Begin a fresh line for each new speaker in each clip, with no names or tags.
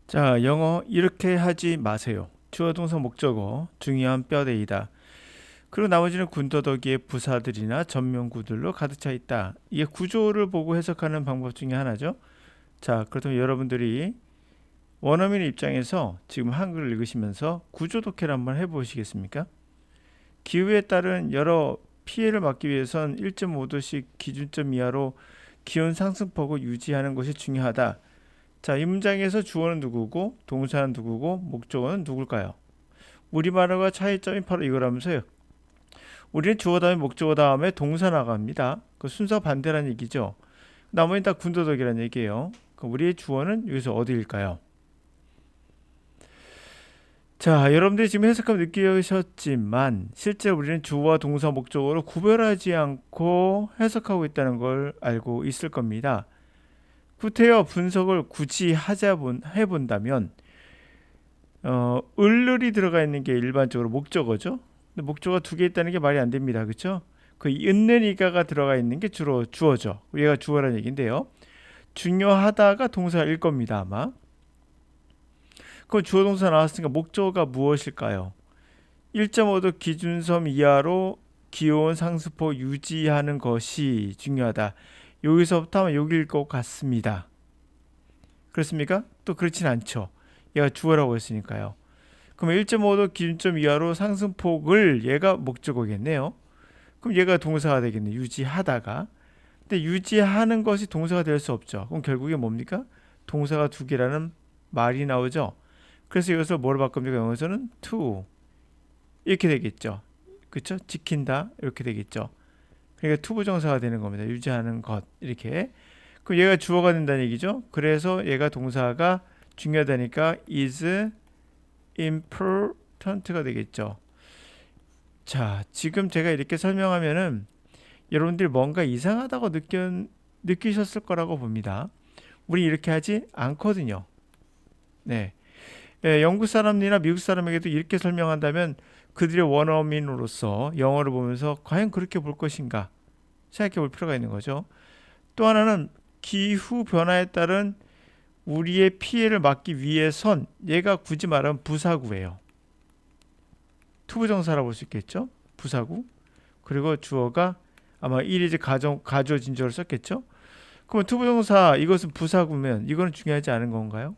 자, 영어 이렇게 하지 마세요. 주어 동사 목적어 중요한 뼈대이다. 그리고 나머지는 군더더기의 부사들이나 전면구들로 가득 차 있다. 이게 구조를 보고 해석하는 방법 중에 하나죠. 자, 그렇다면 여러분들이 원어민의 입장에서 지금 한글을 읽으시면서 구조 독해를 한번 해보시겠습니까? 기후에 따른 여러 피해를 막기 위해선 1.5도씩 기준점 이하로 기온 상승폭을 유지하는 것이 중요하다. 자, 이 문장에서 주어는 누구고 동사는 누구고 목적어는 누굴까요? 우리말과 차이점이 바로 이거라면서요. 우리는 주어 다음에 목적어 다음에 동사 나갑니다. 그 순서 반대란 얘기죠. 나머지는 다 군더더기란 얘기예요. 그럼 우리의 주어는 여기서 어디일까요? 자, 여러분들이 지금 해석하면 느끼셨지만 실제 우리는 주어와 동사 목적어로 구별하지 않고 해석하고 있다는 걸 알고 있을 겁니다. 구태여 분석을 굳이 해본다면 을을이 들어가 있는 게 일반적으로 목적어죠. 근데 목적어 두 개 있다는 게 말이 안 됩니다. 그렇죠? 그 있느니가가 들어가 있는 게 주로 주어죠. 얘가 주어라는 얘기인데요. 중요하다가 동사일 겁니다, 아마. 그럼 주어 동사 나왔으니까 목적어가 무엇일까요? 1.5도 기준섬 이하로 기온 상승폭 유지하는 것이 중요하다. 여기서부터 하면 여기일 것 같습니다. 그렇습니까? 또 그렇진 않죠. 얘가 주어라고 했으니까요. 그럼 1.5도 기준점 이하로 상승폭을 얘가 목적어겠네요. 그럼 얘가 동사가 되겠네. 유지하다가. 근데 유지하는 것이 동사가 될 수 없죠. 그럼 결국에 뭡니까? 동사가 두 개라는 말이 나오죠. 그래서 이것을 뭐로 바꿉니까? 영어에서는 to 이렇게 되겠죠. 그렇죠? 지킨다 이렇게 되겠죠. 그러니까 to 부정사가 되는 겁니다. 유지하는 것 이렇게. 그럼 얘가 주어가 된다는 얘기죠. 그래서 얘가 동사가 중요하다니까 is important가 되겠죠. 자, 지금 제가 이렇게 설명하면은 여러분들이 뭔가 이상하다고 느끼셨을 거라고 봅니다. 우리 이렇게 하지 않거든요. 네. 영국 사람이나 미국 사람에게도 이렇게 설명한다면 그들의 원어민으로서 영어를 보면서 과연 그렇게 볼 것인가 생각해 볼 필요가 있는 거죠. 또 하나는 기후 변화에 따른 우리의 피해를 막기 위해선 얘가 굳이 말하면 부사구예요. 투부정사라고 볼 수 있겠죠. 부사구. 그리고 주어가 아마 일이지 가조 진조를 썼겠죠. 그러면 투부정사 이것은 부사구면 이거는 중요하지 않은 건가요?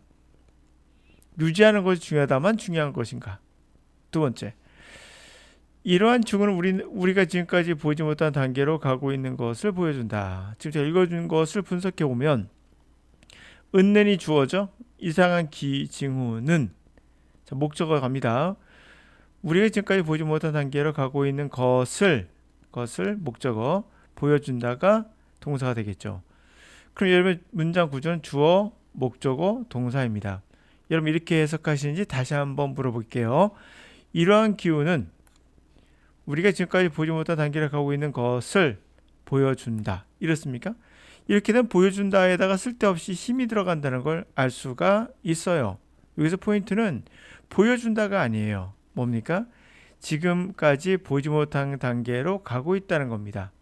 유지하는 것이 중요하다만 중요한 것인가? 두 번째, 이러한 증언은 우리가 지금까지 보지 못한 단계로 가고 있는 것을 보여준다. 지금 제가 읽어준 것을 분석해 보면 은는이 주어져 이상한 기징후는 자, 목적어 갑니다. 우리가 지금까지 보지 못한 단계로 가고 있는 것을 목적어 보여준다가 동사가 되겠죠. 그럼 여러분 문장 구조는 주어, 목적어, 동사입니다. 여러분 이렇게 해석하시는지 다시 한번 물어볼게요. 이러한 기후는 우리가 지금까지 보지 못한 단계를 가고 있는 것을 보여준다. 이렇습니까? 이렇게 된 보여준다에다가 쓸데없이 힘이 들어간다는 걸 알 수가 있어요. 여기서 포인트는 보여준다가 아니에요. 뭡니까? 지금까지 보지 못한 단계로 가고 있다는 겁니다.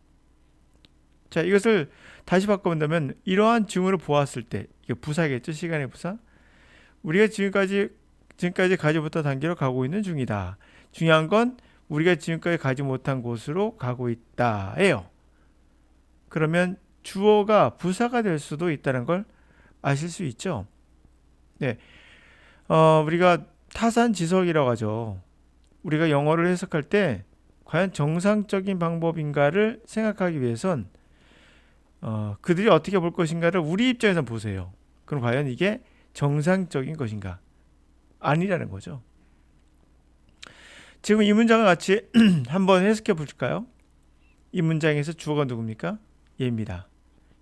자, 이것을 다시 바꿔본다면 이러한 징후를 보았을 때 이게 부사겠죠? 시간의 부사. 우리가 지금까지 가지 못한 단계로 가고 있는 중이다. 중요한 건 우리가 지금까지 가지 못한 곳으로 가고 있다예요. 그러면 주어가 부사가 될 수도 있다는 걸 아실 수 있죠. 네, 우리가 타산지석이라고 하죠. 우리가 영어를 해석할 때 과연 정상적인 방법인가를 생각하기 위해선 그들이 어떻게 볼 것인가를 우리 입장에서 보세요. 그럼 과연 이게 정상적인 것인가? 아니라는 거죠. 지금 이 문장을 같이 한번 해석해 볼까요? 이 문장에서 주어가 누굽니까? 얘입니다.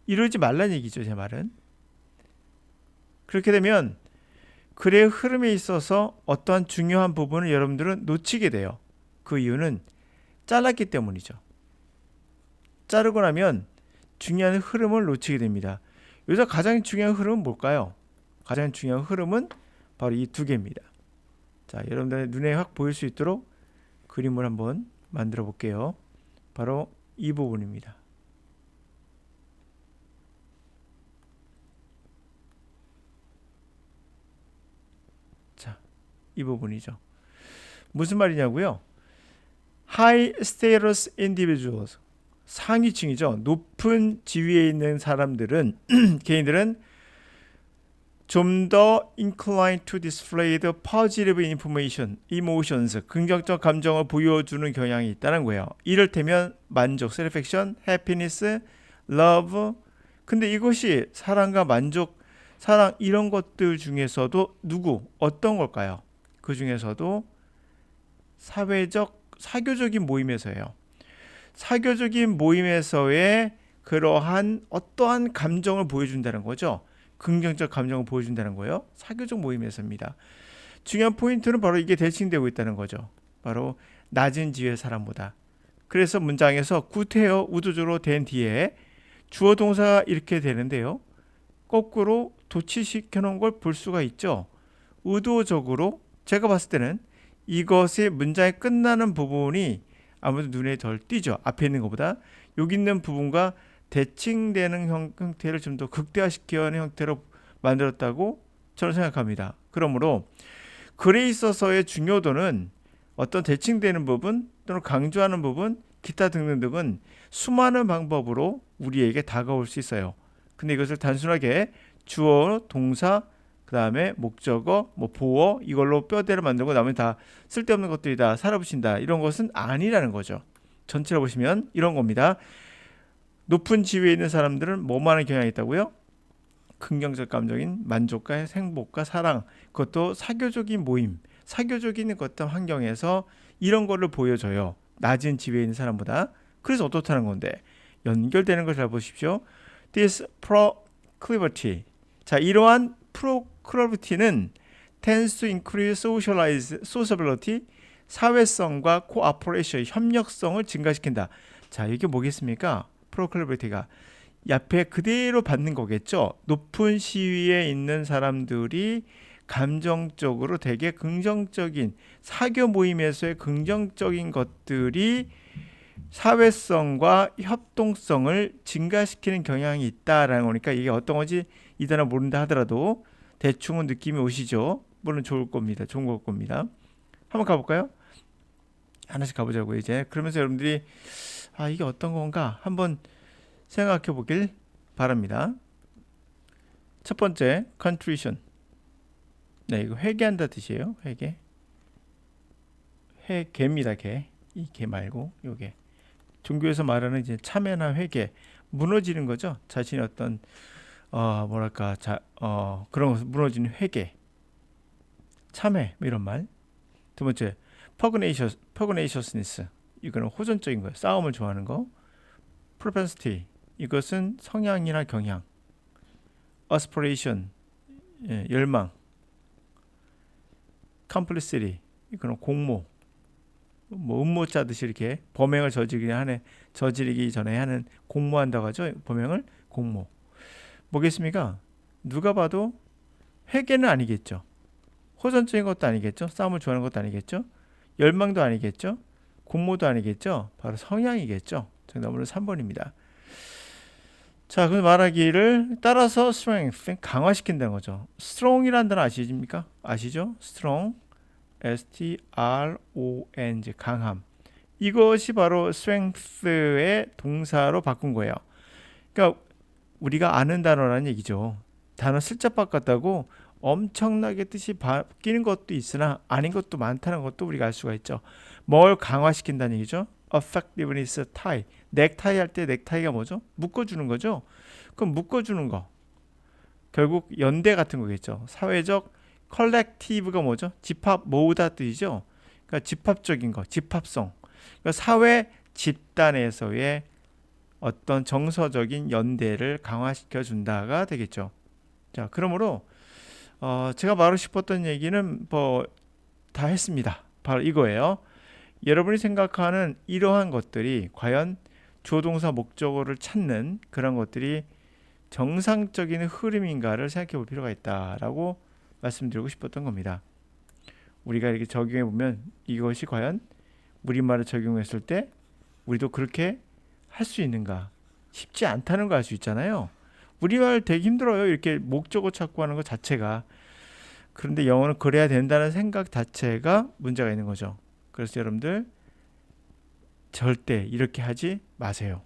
이러지 말라는 얘기죠, 제 말은. 그렇게 되면 글의 흐름에 있어서 어떠한 중요한 부분을 여러분들은 놓치게 돼요. 그 이유는 잘랐기 때문이죠. 자르고 나면 중요한 흐름을 놓치게 됩니다. 여기서 가장 중요한 흐름은 뭘까요? 가장 중요한 흐름은 바로 이 두 개입니다. 자, 여러분들의 눈에 확 보일 수 있도록 그림을 한번 만들어 볼게요. 바로 이 부분입니다. 이 부분이죠. 무슨 말이냐고요? High status individuals, 상위층이죠. 높은 지위에 있는 사람들은 개인들은 좀 더 inclined to display the positive emotions, 긍정적 감정을 보여주는 경향이 있다는 거예요. 이를테면 만족, satisfaction, happiness, love. 근데 이것이 사랑과 만족, 사랑 이런 것들 중에서도 어떤 걸까요? 그 중에서도 사교적인 모임에서예요. 사교적인 모임에서의 그러한 어떠한 감정을 보여준다는 거죠. 긍정적 감정을 보여준다는 거예요. 사교적 모임에서입니다. 중요한 포인트는 바로 이게 대칭되고 있다는 거죠. 바로 낮은 지위의 사람보다. 그래서 문장에서 구태여 우도적으로 된 뒤에 주어 동사가 이렇게 되는데요. 거꾸로 도치시켜 놓은 걸 볼 수가 있죠. 의도적으로 제가 봤을 때는 이것의 문장이 끝나는 부분이 아무래도 눈에 덜 띄죠. 앞에 있는 것보다 여기 있는 부분과 대칭되는 형태를 좀 더 극대화시키는 형태로 만들었다고 저는 생각합니다. 그러므로 글에 있어서의 중요도는 어떤 대칭되는 부분 또는 강조하는 부분 기타 등등은 수많은 방법으로 우리에게 다가올 수 있어요. 근데 이것을 단순하게 주어, 동사, 그 다음에 목적어, 보어 이걸로 뼈대를 만들고 나머지 다 쓸데없는 것들이다 살아붙인다 이런 것은 아니라는 거죠. 전체를 보시면 이런 겁니다. 높은 지위에 있는 사람들은 뭐만한 경향이 있다고요? 긍정적 감정인 만족과 행복과 사랑, 그것도 사교적인 모임, 사교적인 어떤 환경에서 이런 거를 보여줘요. 낮은 지위에 있는 사람보다. 그래서 어떻다는 건데 연결되는 걸 잘 보십시오. This proclivity, 자 이러한 proclivity는 tends to increase sociability, 사회성과 cooperation, 협력성을 증가시킨다. 자 이게 뭐겠습니까? proclivity가 옆에 그대로 받는 거겠죠. 높은 시위에 있는 사람들이 감정적으로 되게 긍정적인 사교 모임에서의 긍정적인 것들이 사회성과 협동성을 증가시키는 경향이 있다라는 거니까 이게 어떤 건지 이 단어 모른다 하더라도 대충은 느낌이 오시죠. 물론 좋을 겁니다. 좋은 걸 겁니다. 한번 가볼까요? 하나씩 가보자고요. 이제 그러면서 여러분들이 이게 어떤 건가 한번 생각해 보길 바랍니다. 첫 번째 contrition. 네, 이거 회개한다 뜻이에요. 회개입니다. 이 개 말고 요게 종교에서 말하는 이제 참회나 회개, 무너지는 거죠. 자신의 어떤 그런 것을 무너지는 회개, 참회 이런 말. 두 번째 pugnaciousness. 이거는 호전적인 거예요. 싸움을 좋아하는 거. propensity. 이것은 성향이나 경향. aspiration. 열망. complicity. 이거는 공모. 음모 짜듯이 이렇게 범행을 저지르기 전에 하는 공모한다고 하죠. 범행을 공모. 뭐겠습니까? 누가 봐도 회개는 아니겠죠. 호전적인 것도 아니겠죠. 싸움을 좋아하는 것도 아니겠죠. 열망도 아니겠죠. 공모도 아니겠죠. 바로 성향이겠죠. 정답은 3번입니다. 자, 그 말하기를 따라서 strength, 강화시킨다는 거죠. strong이라는 단어 아십니까? 아시죠? strong, S-T-R-O-N, 강함. 이것이 바로 strength의 동사로 바꾼 거예요. 그러니까 우리가 아는 단어라는 얘기죠. 단어 슬쩍 바꿨다고 엄청나게 뜻이 바뀌는 것도 있으나 아닌 것도 많다는 것도 우리가 알 수가 있죠. 뭘 강화시킨다는 얘기죠? effectiveness tie. 넥타이 할 때 넥타이가 뭐죠? 묶어주는 거죠. 그럼 묶어주는 거 결국 연대 같은 거겠죠. 사회적 컬렉티브가 뭐죠? 집합 모으다 뜻이죠. 그러니까 집합적인 거, 집합성. 그러니까 사회 집단에서의 어떤 정서적인 연대를 강화시켜 준다가 되겠죠. 자, 그러므로 제가 말하고 싶었던 얘기는 다 했습니다. 바로 이거예요. 여러분이 생각하는 이러한 것들이 과연 조동사 목적어를 찾는 그런 것들이 정상적인 흐름인가를 생각해 볼 필요가 있다라고 말씀드리고 싶었던 겁니다. 우리가 이렇게 적용해 보면 이것이 과연 우리말을 적용했을 때 우리도 그렇게 할 수 있는가? 쉽지 않다는 걸 알 수 있잖아요. 우리말 되게 힘들어요. 이렇게 목적어 찾고 하는 것 자체가. 그런데 영어는 그래야 된다는 생각 자체가 문제가 있는 거죠. 그래서 여러분들 절대 이렇게 하지 마세요.